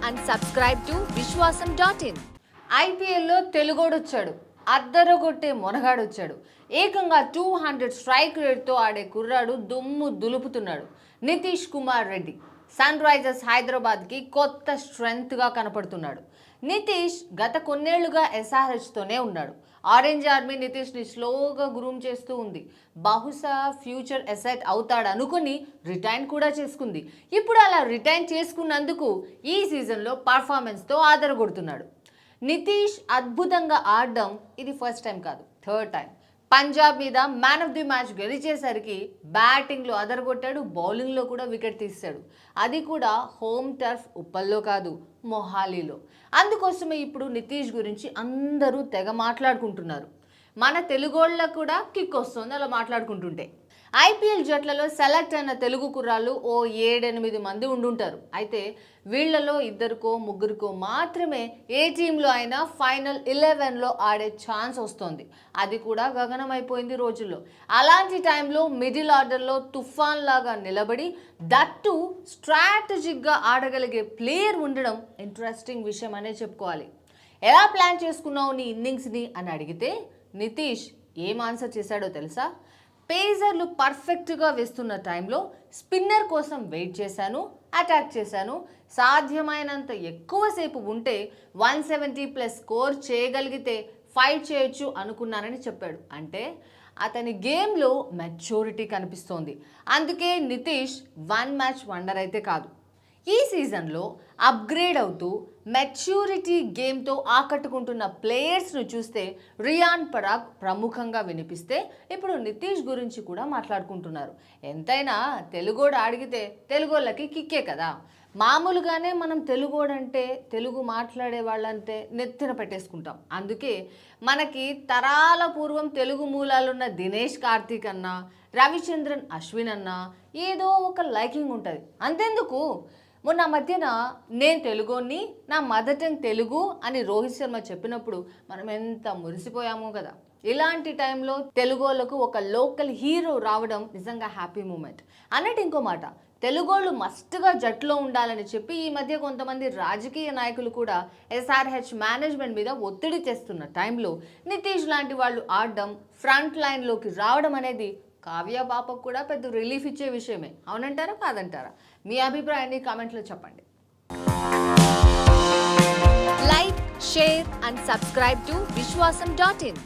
and subscribe to Vishwasam.in. ఐపీఎల్లో తెలుగోడొచ్చాడు, అద్దరగొట్టే మొనగాడొచ్చాడు. ఏకంగా 200 strike రేట్తో ఆడే కుర్రాడు దుమ్ము దులుపుతున్నాడు. నితీష్ కుమార్ రెడ్డి సన్ రైజర్స్ హైదరాబాద్కి కొత్త స్ట్రెంగ్త్గా కనపడుతున్నాడు. నితీష్ గత కొన్నేళ్లుగా ఎస్ఆర్హెచ్తోనే ఉన్నాడు. ఆరెంజ్ ఆర్మీ నితీష్ని స్లోగా గ్రూమ్ చేస్తూ ఉంది. బహుశా ఫ్యూచర్ ఎసెట్ అవుతాడు అనుకుని రిటైన్ కూడా చేసుకుంది. ఇప్పుడు అలా రిటైన్ చేసుకున్నందుకు ఈ సీజన్లో పర్ఫార్మెన్స్తో ఆదరగొడుతున్నాడు. నితీష్ అద్భుతంగా ఆడడం ఇది ఫస్ట్ టైం కాదు, థర్డ్ టైం. పంజాబ్ మీద మ్యాన్ ఆఫ్ ది మ్యాచ్ గెలిచేసరికి బ్యాటింగ్లో అదరగొట్టాడు, బౌలింగ్లో కూడా వికెట్ తీశాడు. అది కూడా హోమ్ టర్ఫ్ ఉప్పల్లో కాదు, మొహాలీలో. అందుకోసమే ఇప్పుడు నితీష్ గురించి అందరూ తెగ మాట్లాడుకుంటున్నారు. మన తెలుగోళ్ళకు కూడా కిక్ వస్తుంది అలా మాట్లాడుకుంటుంటే. ఐపీఎల్ జట్లలో సెలెక్ట్ అయిన తెలుగు కుర్రాళ్ళు ఓ 7-8 మంది ఉండుంటారు. అయితే వీళ్లలో 2-3 మాత్రమే ఏ టీంలో అయినా ఫైనల్ 11లో ఆడే ఛాన్స్ వస్తుంది. అది కూడా గగనమైపోయింది రోజుల్లో. అలాంటి టైంలో మిడిల్ ఆర్డర్లో తుఫాన్ లాగా నిలబడి దట్టు స్ట్రాటజిక్గా ఆడగలిగే ప్లేయర్ ఉండడం ఇంట్రెస్టింగ్ విషయం అనే చెప్పుకోవాలి. ఎలా ప్లాన్ చేసుకున్నావు నీ ఇన్నింగ్స్ని అని అడిగితే నితీష్ ఏం ఆన్సర్ చేశాడో తెలుసా? పేసర్లు పర్ఫెక్ట్గా వేస్తున్న టైంలో స్పిన్నర్ కోసం వెయిట్ చేశాను, అటాక్ చేశాను. సాధ్యమైనంత ఎక్కువసేపు ఉంటే 170+ స్కోర్ చేయగలిగితే ఫైట్ చేయొచ్చు అనుకున్నానని చెప్పాడు. అంటే అతని గేమ్లో మెచ్యూరిటీ కనిపిస్తోంది. అందుకే నితీష్ 1 మ్యాచ్ వండర్ అయితే కాదు. ఈ సీజన్లో అప్గ్రేడ్ అవుతూ మెచ్యూరిటీ గేమ్తో ఆకట్టుకుంటున్న ప్లేయర్స్ను చూస్తే రియాన్ పరాగ్ ప్రముఖంగా వినిపిస్తే ఇప్పుడు నితీష్ గురించి కూడా మాట్లాడుకుంటున్నారు. ఎంతైనా తెలుగోడు అడిగితే తెలుగోళ్ళకి కిక్కే కదా. మామూలుగానే మనం తెలుగోడంటే, తెలుగు మాట్లాడే వాళ్ళంటే నెత్తిన పెట్టేసుకుంటాం. అందుకే మనకి తరాల పూర్వం తెలుగు మూలాలున్న దినేష్ కార్తీక్ అన్నా, రవిచంద్రన్ అశ్విన్ అన్నా ఏదో ఒక లైకింగ్ ఉంటుంది. అంతెందుకు, మొన్న మధ్యన నేను తెలుగోని, నా మదర్ టంగ్ తెలుగు అని రోహిత్ శర్మ చెప్పినప్పుడు మనం ఎంత మురిసిపోయామో కదా. ఇలాంటి టైంలో తెలుగోళ్ళకు ఒక లోకల్ హీరో రావడం నిజంగా హ్యాపీ మూమెంట్. అన్నట్టు ఇంకో మాట, తెలుగోళ్ళు మస్ట్గా జట్టులో ఉండాలని చెప్పి ఈ మధ్య కొంతమంది రాజకీయ నాయకులు కూడా ఎస్ఆర్హెచ్ మేనేజ్మెంట్ మీద ఒత్తిడి తెస్తున్న టైంలో నితీష్ లాంటి వాళ్ళు ఆడడం, ఫ్రంట్ లైన్లోకి రావడం అనేది కావ్య పాపకు కూడా పెద్ద రిలీఫ్ ఇచ్చే విషయమే. అవునంటారా కాదంటారా? మీ అభిప్రాయాన్ని కామెంట్లో చెప్పండి. Like, share and subscribe to Vishwasam.in.